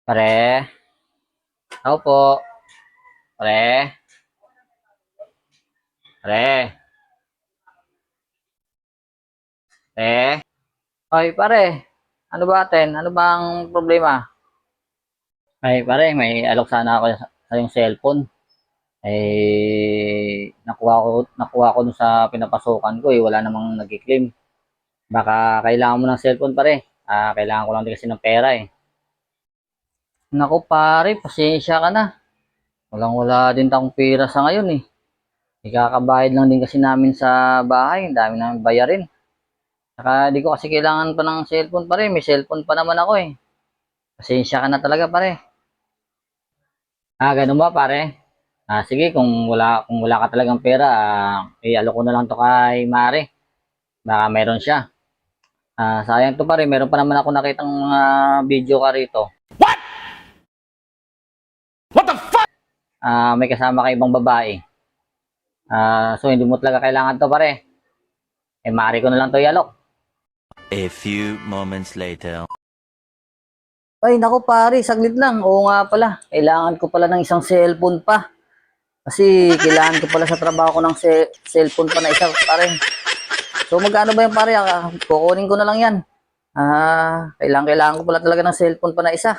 Pare, ako po. Pare, pare, pare. Oy, pare. Ano ba atin? Ano bang problema? Ay, pare, may alok sana ako sa yung cellphone. Nakuha ko dun sa pinapasukan ko eh. Wala namang nag-claim. Baka kailangan mo ng cellphone, pare. Kailangan ko lang din kasi ng pera eh. Naku, pare, pasensya ka na. Walang-wala din akong pera sa ngayon eh. Ikakabayad lang din kasi namin sa bahay. Ang dami namin bayarin. Saka di ko kasi kailangan pa ng cellphone pare. May cellphone pa naman ako eh. Pasensya ka na talaga pare. Ganun ba pare? Sige kung wala ka talagang pera, i-alok ko na lang to kay Mare. Baka meron siya. Sayang to pare, meron pa naman ako nakitang mga video ka rito. What the fuck? May kasama ka ibang babae. So hindi mo talaga kailangan to pare. Mare ko na lang to i-alok. A few moments later. Ay, naku pare, saglit lang. Oo nga pala, kailangan ko pala ng isang cellphone pa. Kasi kailangan ko pala sa trabaho ko ng cellphone pa na isa pare. So magkano ba yung pare? Kukunin ko na lang yan. Kailangan ko pala talaga ng cellphone pa na isa.